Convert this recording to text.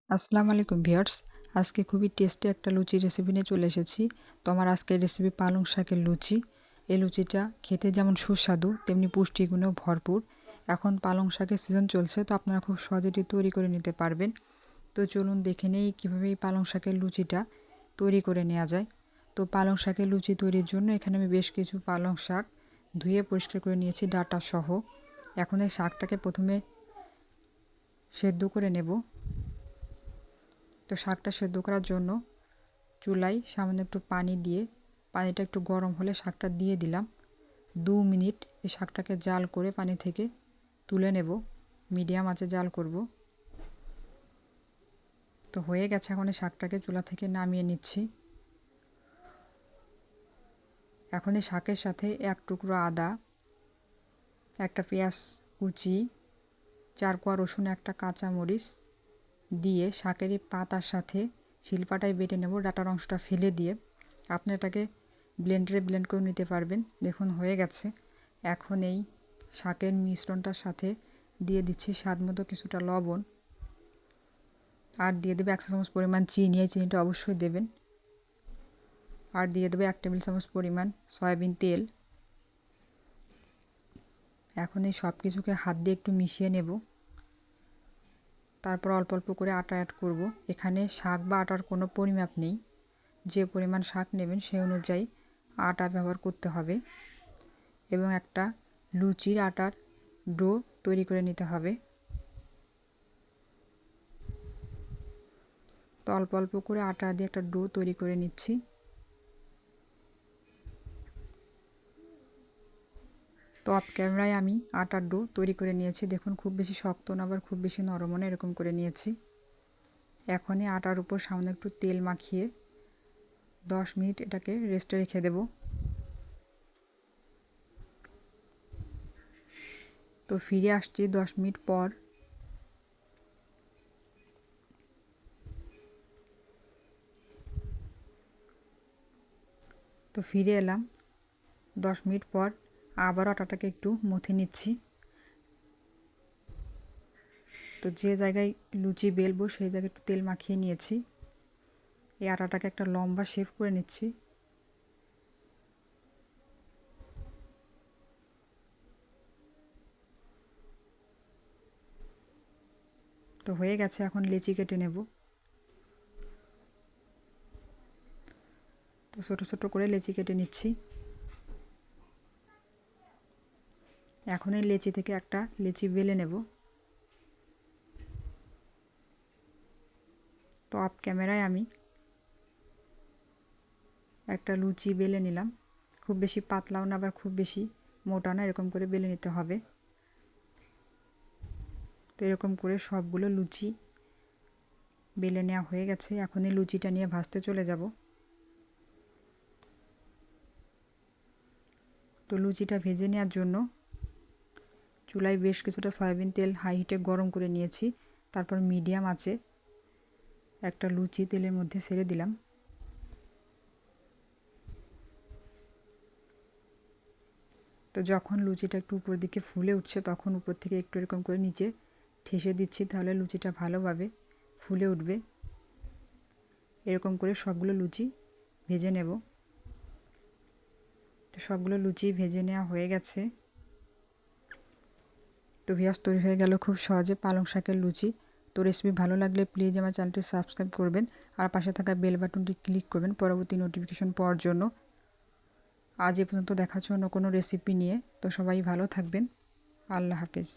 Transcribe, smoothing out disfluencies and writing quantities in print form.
আসসালামু আলাইকুম ভিউয়ার্স। আজকে খুবই টেস্টি একটা লুচি রেসিপি নিয়ে চলে এসেছি। তো আমার আজকের রেসিপি পালং শাকের লুচি। এই লুচিটা খেতে যেমন সুস্বাদু তেমনি পুষ্টিগুণেও ভরপুর। এখন পালং শাকের সিজন চলছে, তো আপনারা খুব সহজে এটি তৈরি করে নিতে পারবেন। তো চলুন দেখে নেই কীভাবে এই পালং শাকের লুচিটা তৈরি করে নেওয়া যায়। তো পালং শাকের লুচি তৈরির জন্য এখানে আমি বেশ কিছু পালং শাক ধুয়ে পরিষ্কার করে নিয়েছি ডাঁটা সহ। এখন এই শাকটাকে প্রথমে সেদ্ধ করে নেব। তো শাকটা সেদ্ধ করার জন্য চুলায় সামান্য একটু পানি দিয়ে, পানিটা একটু গরম হলে শাকটা দিয়ে দিলাম। 2 মিনিট এই শাকটাকে জাল করে পানি থেকে তুলে নেব। মিডিয়াম আঁচে জাল করব। তো হয়ে গেছে, এখন এই শাকটাকে চুলা থেকে নামিয়ে নিচ্ছি। এখন এই শাকের সাথে 1 টুকরো আদা, একটা পেঁয়াজ কুচি, 4 কোয়া রসুন, একটা কাঁচামরিচ দিয়ে শাকের এই পাতার সাথে শিলপাটায় বেটে নেব, ডাটার অংশটা ফেলে দিয়ে। আপনি এটাকে ব্লেন্ডারে ব্লেন্ড করে নিতে পারবেন। দেখুন হয়ে গেছে। এখন এই শাকের মিশ্রণটার সাথে দিয়ে দিচ্ছি স্বাদ মতো কিছুটা লবণ, আর দিয়ে দেবে 1 চা চামচ পরিমাণ চিনি। এই চিনিটা অবশ্যই দেবেন। আর দিয়ে দেবে 1 টেবিল চামচ পরিমাণ সয়াবিন তেল। এখন এই সব কিছুকে হাত দিয়ে একটু মিশিয়ে নেব। তারপর অল্প অল্প করে আটা অ্যাড করব। এখানে শাক বা আটার কোনো পরিমাপ নেই, যে পরিমাণ শাক নেবেন সেই অনুযায়ী আটা ব্যবহার করতে হবে। এবং একটা লুচির আটার ডো তৈরি করে নিতে হবে। তো অল্প অল্প করে আটা দিয়ে একটা ডো তৈরি করে নিচ্ছি। তো অফ ক্যামেরায় আমি আটার ডো তৈরি করে নিয়েছি। দেখুন খুব বেশি শক্ত না, আবার খুব বেশি নরমও না, এরকম করে নিয়েছি। এখনই আটার উপর সামান্য একটু তেল মাখিয়ে 10 মিনিট এটাকে রেস্টে রেখে দেব। তো ফিরে আসছি 10 মিনিট পর। তো ফিরে এলাম 10 মিনিট পর। আবার আটাটাকে একটু মথে নিচ্ছি। তো যে জায়গায় লুচি বেলবো সেই জায়গায় একটু তেল মাখিয়ে নিয়েছি। এই আটাটাকে একটা লম্বা শেপ করে নিচ্ছি। তো হয়ে গেছে, এখন লেচি কেটে নেব। তো ছোটো ছোটো করে লেচি কেটে নিচ্ছি। এখন এই লেচি থেকে একটা লেচি বেলে নেব। তো অফ ক্যামেরায় আমি একটা লুচি বেলে নিলাম। খুব বেশি পাতলাও না, আবার খুব বেশি মোটা না, এরকম করে বেলে নিতে হবে। তো এরকম করে সবগুলো লুচি বেলে নেওয়া হয়ে গেছে। এখন এই লুচিটা নিয়ে ভাজতে চলে যাব। তো লুচিটা ভেজে নেওয়ার জন্য চুলায় বেশ কিছুটা সয়াবিন তেল হাই হিটে গরম করে নিয়েছি। তারপর মিডিয়াম আঁচে একটা লুচি তেলের মধ্যে ছেড়ে দিলাম। তো যখন লুচিটা একটু উপর দিকে ফুলে উঠছে তখন উপর থেকে একটু এরকম করে নিচে ঠেসে দিচ্ছি, তাহলে লুচিটা ভালোভাবে ফুলে উঠবে। এরকম করে সবগুলো লুচি ভেজে নেব। তো সবগুলো লুচি ভেজে নেওয়া হয়ে গেছে। তো ভিউয়ার্স, তৈরি হয়ে গেল খুব সহজে পালং শাকের লুচি। তো রেসিপি ভালো লাগলে প্লিজ আমার চ্যানেলটি সাবস্ক্রাইব করবেন, আর পাশে থাকা বেল বাটনটি ক্লিক করবেন পরবর্তী নোটিফিকেশন পাওয়ার জন্য। আজ এ পর্যন্ত, দেখা হচ্ছে অন্য কোনো রেসিপি নিয়ে। তো সবাই ভালো থাকবেন। আল্লাহ হাফেজ।